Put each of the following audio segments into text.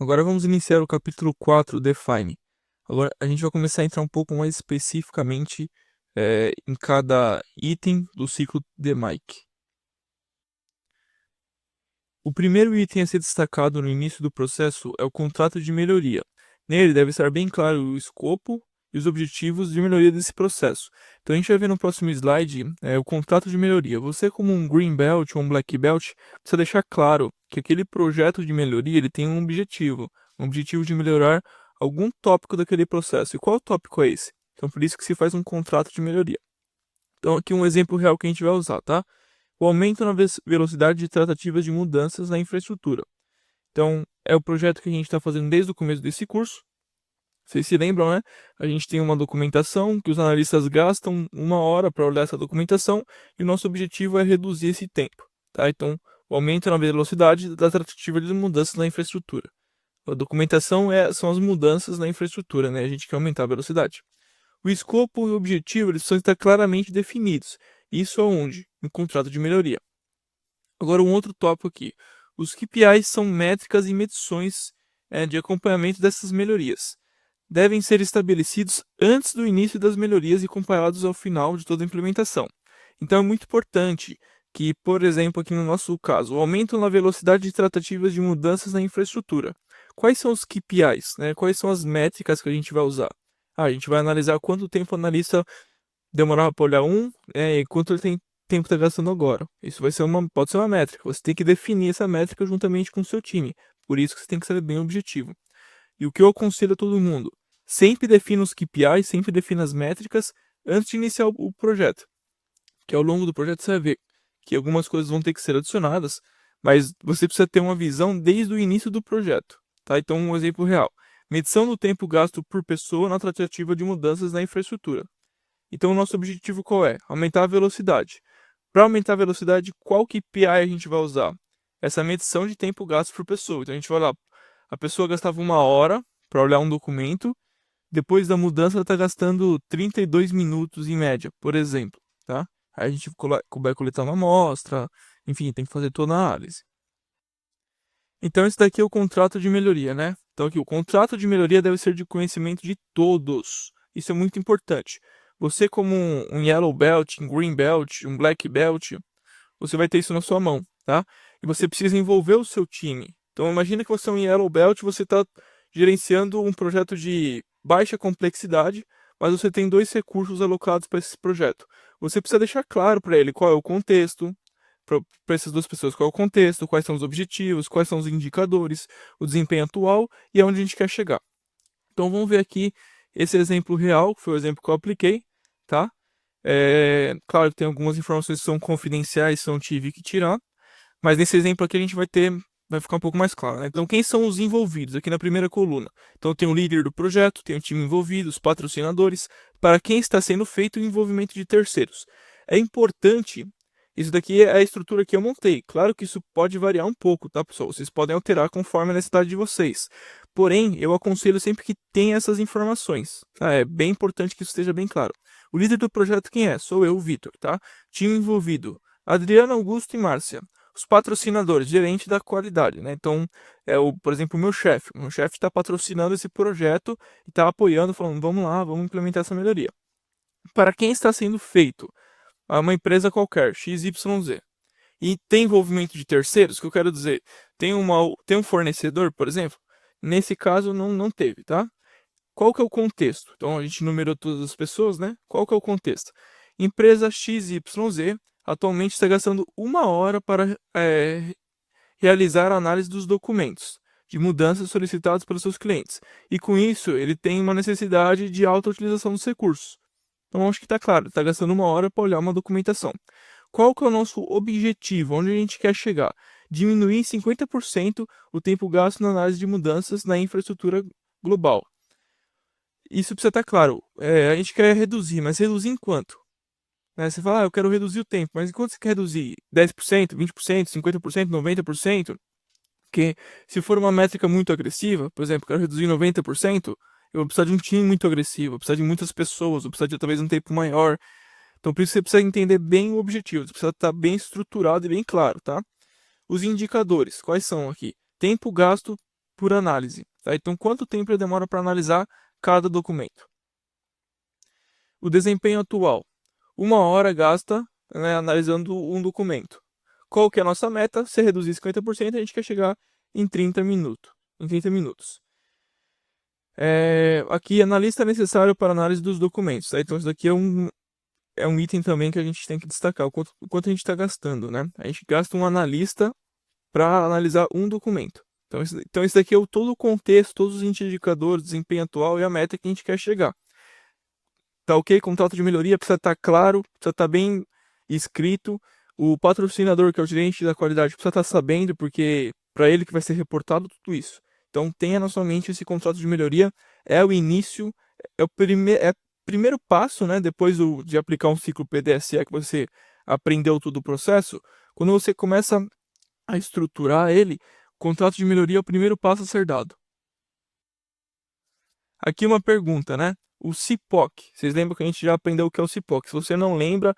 Agora vamos iniciar o capítulo 4, Define. Agora a gente vai começar a entrar um pouco mais especificamente em cada item do ciclo DMAIC. O primeiro item a ser destacado no início do processo é o contrato de melhoria. Nele deve estar bem claro o escopo e os objetivos de melhoria desse processo. Então a gente vai ver no próximo slide o contrato de melhoria. Você, como um Green Belt ou um Black Belt, precisa deixar claro que aquele projeto de melhoria ele tem um objetivo de melhorar algum tópico daquele processo. E qual tópico é esse? Então por isso que se faz um contrato de melhoria. Então aqui um exemplo real que a gente vai usar, tá? O aumento na velocidade de tratativas de mudanças na infraestrutura. Então, é o projeto que a gente está fazendo desde o começo desse curso. Vocês se lembram, né? A gente tem uma documentação que os analistas gastam 1 hora para olhar essa documentação e o nosso objetivo é reduzir esse tempo, tá? Então, o aumento na velocidade da tratativa de mudanças na infraestrutura. A documentação são as mudanças na infraestrutura, né? A gente quer aumentar a velocidade. O escopo e o objetivo eles precisam estar claramente definidos. Isso aonde? No contrato de melhoria. Agora, um outro tópico aqui. Os KPIs são métricas e medições de acompanhamento dessas melhorias. Devem ser estabelecidos antes do início das melhorias e comparados ao final de toda a implementação. Então, é muito importante que, por exemplo, aqui no nosso caso, o aumento na velocidade de tratativas de mudanças na infraestrutura. Quais são os KPIs? Né? Quais são as métricas que a gente vai usar? A gente vai analisar quanto tempo o analista demorava para olhar e quanto ele tem tempo está gastando agora. Isso pode ser uma métrica. Você tem que definir essa métrica juntamente com o seu time. Por isso que você tem que saber bem o objetivo. E o que eu aconselho a todo mundo? Sempre defina os KPIs, sempre defina as métricas antes de iniciar o projeto. Que ao longo do projeto você vai ver que algumas coisas vão ter que ser adicionadas, mas você precisa ter uma visão desde o início do projeto. Tá? Então, um exemplo real. Medição do tempo gasto por pessoa na tratativa de mudanças na infraestrutura. Então, o nosso objetivo qual é? Aumentar a velocidade. Para aumentar a velocidade, qual KPI a gente vai usar? Essa medição de tempo gasto por pessoa. Então, a gente vai lá, a pessoa gastava 1 hora para olhar um documento, depois da mudança ela está gastando 32 minutos em média, por exemplo. Tá? Aí a gente vai coletar uma amostra, enfim, tem que fazer toda a análise. Então, esse daqui é o contrato de melhoria, né? Então, aqui, o contrato de melhoria deve ser de conhecimento de todos. Isso é muito importante. Você, como um Yellow Belt, um Green Belt, um Black Belt, você vai ter isso na sua mão, tá? E você precisa envolver o seu time. Então, imagina que você é um Yellow Belt, você está gerenciando um projeto de baixa complexidade, mas você tem 2 recursos alocados para esse projeto. Você precisa deixar claro para ele qual é o contexto, para essas 2 pessoas, qual é o contexto, quais são os objetivos, quais são os indicadores, o desempenho atual e aonde a gente quer chegar. Então vamos ver aqui esse exemplo real, que foi o exemplo que eu apliquei, tá? Claro que tem algumas informações que são confidenciais, então tive que tirar, mas nesse exemplo aqui a gente vai ficar um pouco mais claro, né? Então quem são os envolvidos aqui na primeira coluna? Então tem o líder do projeto, tem o time envolvido, os patrocinadores, para quem está sendo feito o envolvimento de terceiros. É importante. Isso daqui é a estrutura que eu montei. Claro que isso pode variar um pouco, tá, pessoal? Vocês podem alterar conforme a necessidade de vocês. Porém, eu aconselho sempre que tenha essas informações. Tá? É bem importante que isso esteja bem claro. O líder do projeto quem é? Sou eu, o Vitor, tá? Time envolvido: Adriano, Augusto e Márcia. Os patrocinadores, gerente da qualidade, né? Então, por exemplo, o meu chefe. O meu chefe está patrocinando esse projeto e está apoiando, falando, vamos lá, vamos implementar essa melhoria. Para quem está sendo feito? Uma empresa qualquer, XYZ. E tem envolvimento de terceiros, que eu quero dizer, tem um fornecedor, por exemplo. Nesse caso, não teve, tá? Qual que é o contexto? Então, a gente numerou todas as pessoas, né? Qual que é o contexto? Empresa XYZ atualmente está gastando 1 hora para realizar a análise dos documentos de mudanças solicitados pelos seus clientes. E com isso, ele tem uma necessidade de alta utilização dos recursos. Então, acho que está claro, está gastando 1 hora para olhar uma documentação. Qual que é o nosso objetivo? Onde a gente quer chegar? Diminuir em 50% o tempo gasto na análise de mudanças na infraestrutura global. Isso precisa estar claro. A gente quer reduzir, mas reduzir em quanto? Né? Você fala, eu quero reduzir o tempo, mas em quanto você quer reduzir? 10%, 20%, 50%, 90%? Porque se for uma métrica muito agressiva, por exemplo, eu quero reduzir 90%, eu vou precisar de um time muito agressivo, vou precisar de muitas pessoas, vou precisar de talvez um tempo maior. Então, por isso você precisa entender bem o objetivo, você precisa estar bem estruturado e bem claro, tá? Os indicadores, quais são aqui? Tempo gasto por análise. Tá? Então, quanto tempo ele demora para analisar cada documento? O desempenho atual. 1 hora gasta, né, analisando um documento. Qual que é a nossa meta? Se reduzir 50%, a gente quer chegar em 30 minutos. Aqui, analista necessário para análise dos documentos. Tá? Então, isso daqui é um item também que a gente tem que destacar, o quanto a gente está gastando. Né? A gente gasta um analista para analisar um documento. Então, isso daqui é todo o contexto, todos os indicadores, desempenho atual e a meta que a gente quer chegar. Tá ok? Contrato de melhoria precisa estar claro, precisa estar bem escrito. O patrocinador, que é o gerente da qualidade, precisa estar sabendo, porque para ele que vai ser reportado tudo isso. Então tenha na sua mente esse contrato de melhoria, é o início, é o primeiro passo, né? Depois de aplicar um ciclo PDSE que você aprendeu todo o processo, quando você começa a estruturar ele, o contrato de melhoria é o primeiro passo a ser dado. Aqui uma pergunta, né? O CIPOC. Vocês lembram que a gente já aprendeu o que é o CIPOC? Se você não lembra,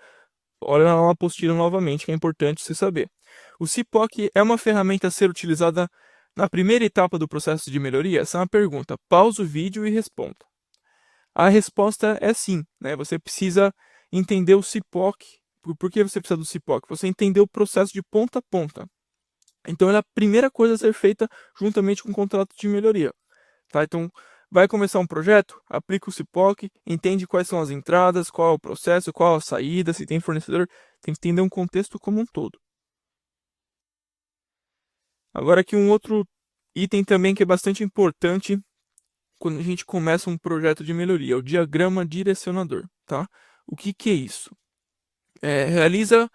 olha na apostila novamente, que é importante você saber. O CIPOC é uma ferramenta a ser utilizada na primeira etapa do processo de melhoria? Essa é uma pergunta. Pausa o vídeo e responda. A resposta é sim, né? Você precisa entender o CIPOC. Por que você precisa do CIPOC? Você entender o processo de ponta a ponta. Então, ela é a primeira coisa a ser feita juntamente com o contrato de melhoria. Tá? Então, vai começar um projeto, aplica o CIPOC, entende quais são as entradas, qual é o processo, qual a saída, se tem fornecedor, tem que entender um contexto como um todo. Agora aqui um outro item também que é bastante importante quando a gente começa um projeto de melhoria, o diagrama direcionador, tá? O que é isso? Realiza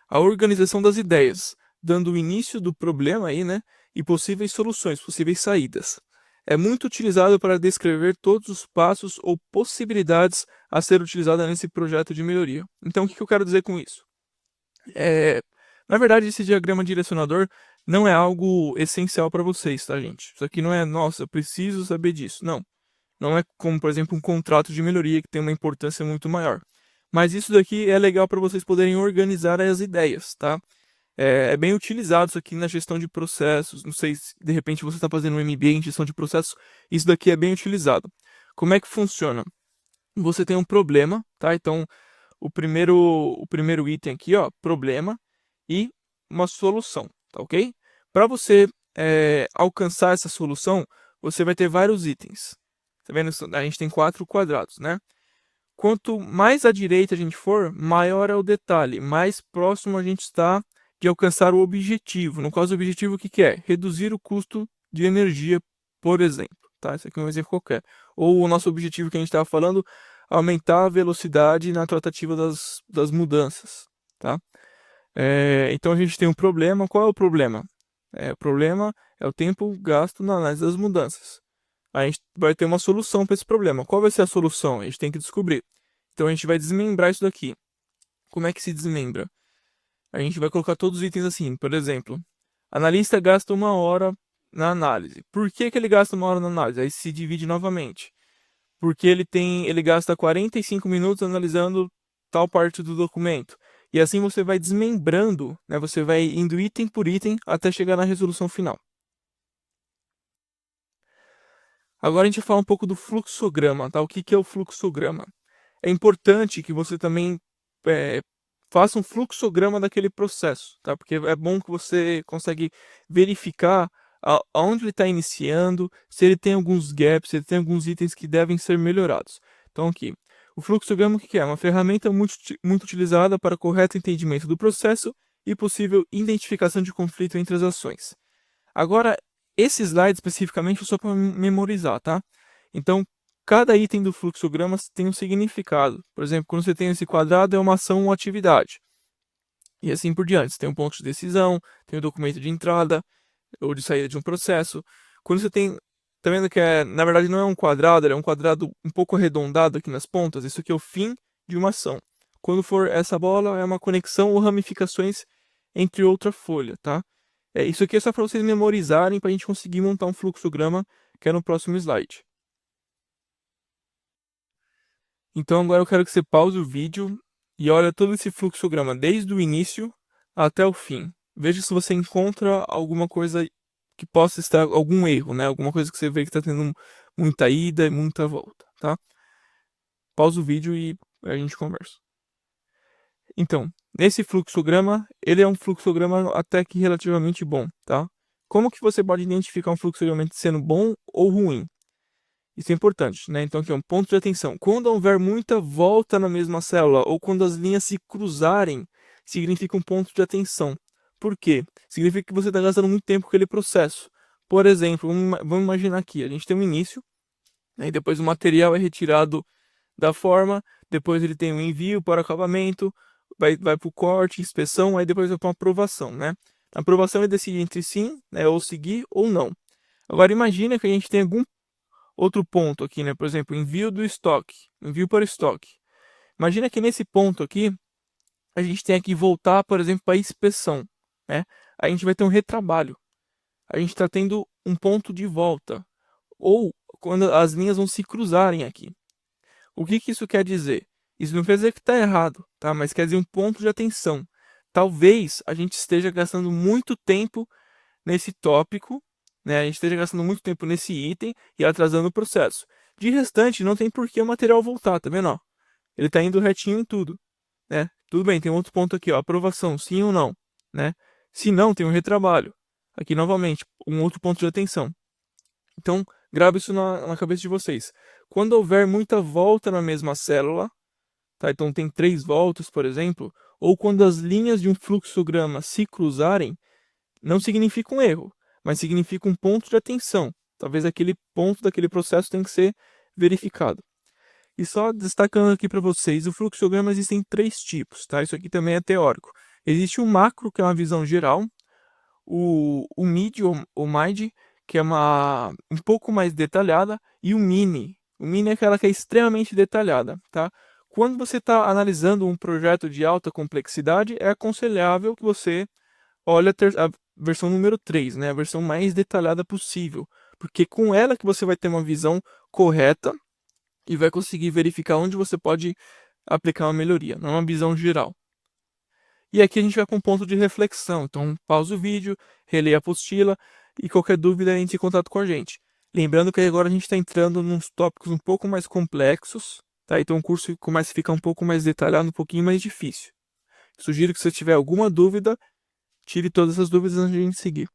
a organização das ideias, dando o início do problema aí, né? E possíveis soluções, possíveis saídas. É muito utilizado para descrever todos os passos ou possibilidades a ser utilizada nesse projeto de melhoria. Então, o que eu quero dizer com isso? Na verdade, esse diagrama direcionador não é algo essencial para vocês, tá, gente? Isso aqui não é, nossa, eu preciso saber disso. Não. Não é como, por exemplo, um contrato de melhoria que tem uma importância muito maior. Mas isso daqui é legal para vocês poderem organizar as ideias, tá? É bem utilizado isso aqui na gestão de processos. Não sei se de repente você está fazendo um MBA em gestão de processos. Isso daqui é bem utilizado. Como é que funciona? Você tem um problema, tá? Então, o primeiro item aqui, ó, problema e uma solução, tá ok? Para você alcançar essa solução, você vai ter vários itens. Tá vendo? A gente tem 4 quadrados, né? Quanto mais à direita a gente for, maior é o detalhe, mais próximo a gente está de alcançar o objetivo. No caso, o objetivo o que é? Reduzir o custo de energia, por exemplo. Tá? Esse aqui é um exemplo qualquer. Ou o nosso objetivo que a gente estava falando, aumentar a velocidade na tratativa das mudanças. Tá? Então a gente tem um problema. Qual é o problema? O problema é o tempo gasto na análise das mudanças. A gente vai ter uma solução para esse problema. Qual vai ser a solução? A gente tem que descobrir. Então a gente vai desmembrar isso daqui. Como é que se desmembra? A gente vai colocar todos os itens assim. Por exemplo, analista gasta 1 hora na análise. Por que ele gasta 1 hora na análise? Aí se divide novamente. Porque ele gasta 45 minutos analisando tal parte do documento. E assim você vai desmembrando, né? Você vai indo item por item até chegar na resolução final. Agora a gente vai falar um pouco do fluxograma, tá? O que é o fluxograma? É importante que você também faça um fluxograma daquele processo, tá? Porque é bom que você consegue verificar aonde ele está iniciando, se ele tem alguns gaps, se ele tem alguns itens que devem ser melhorados. Então aqui, o fluxograma o que é? Uma ferramenta muito utilizada para correto entendimento do processo e possível identificação de conflito entre as ações. Agora, esse slide especificamente é só para memorizar, tá? Então, cada item do fluxograma tem um significado. Por exemplo, quando você tem esse quadrado, é uma ação ou atividade. E assim por diante. Você tem um ponto de decisão, tem o documento de entrada ou de saída de um processo. Quando você tem... Tá vendo que na verdade não é um quadrado, é um quadrado um pouco arredondado aqui nas pontas. Isso aqui é o fim de uma ação. Quando for essa bola, é uma conexão ou ramificações entre outra folha, tá? Isso aqui é só para vocês memorizarem para a gente conseguir montar um fluxograma, que é no próximo slide. Então agora eu quero que você pause o vídeo e olhe todo esse fluxograma, desde o início até o fim. Veja se você encontra alguma coisa que possa estar algum erro, né? Alguma coisa que você vê que está tendo muita ida e muita volta, tá? Pausa o vídeo e a gente conversa. Então, nesse fluxograma, ele é um fluxograma até que relativamente bom, tá? Como que você pode identificar um fluxograma sendo bom ou ruim? Isso é importante, né? Então aqui é um ponto de atenção. Quando houver muita volta na mesma célula ou quando as linhas se cruzarem, significa um ponto de atenção. Por quê? Significa que você está gastando muito tempo com aquele processo. Por exemplo, vamos imaginar aqui, a gente tem um início, né, e depois o material é retirado da forma, depois ele tem um envio para acabamento, vai para o corte, inspeção, aí depois vai para uma aprovação, né? A aprovação ele decide entre sim, né, ou seguir ou não. Agora imagina que a gente tem algum outro ponto aqui, né? Por exemplo, envio do estoque, envio para estoque. Imagina que nesse ponto aqui, a gente tem que voltar, por exemplo, para a inspeção, né? A gente vai ter um retrabalho. A gente está tendo um ponto de volta. Ou quando as linhas vão se cruzarem aqui. O que isso quer dizer? Isso não quer dizer que está errado, tá? Mas quer dizer um ponto de atenção. Talvez a gente esteja gastando muito tempo nesse tópico, né? A gente esteja gastando muito tempo nesse item e atrasando o processo. De restante, não tem por que o material voltar, tá vendo? Ó? Ele está indo retinho em tudo, né? Tudo bem, tem outro ponto aqui, ó, aprovação, sim ou não, né? Se não, tem um retrabalho. Aqui novamente, um outro ponto de atenção. Então, grava isso na cabeça de vocês. Quando houver muita volta na mesma célula, tá? Então tem 3 voltas, por exemplo, ou quando as linhas de um fluxograma se cruzarem, não significa um erro, mas significa um ponto de atenção. Talvez aquele ponto daquele processo tenha que ser verificado. E só destacando aqui para vocês, o fluxograma existem 3 tipos, tá? Isso aqui também é teórico. Existe o macro, que é uma visão geral, o mid ou mid, que é um pouco mais detalhada, e o mini. O mini é aquela que é extremamente detalhada, tá? Quando você está analisando um projeto de alta complexidade, é aconselhável que você olhe a versão número 3, né? A versão mais detalhada possível, porque com ela que você vai ter uma visão correta e vai conseguir verificar onde você pode aplicar uma melhoria, não uma visão geral. E aqui a gente vai com um ponto de reflexão. Então, pausa o vídeo, releia a apostila e qualquer dúvida entre em contato com a gente. Lembrando que agora a gente está entrando nos tópicos um pouco mais complexos, tá? Então o curso começa a ficar um pouco mais detalhado, um pouquinho mais difícil. Sugiro que se você tiver alguma dúvida, tire todas as dúvidas antes de a gente seguir.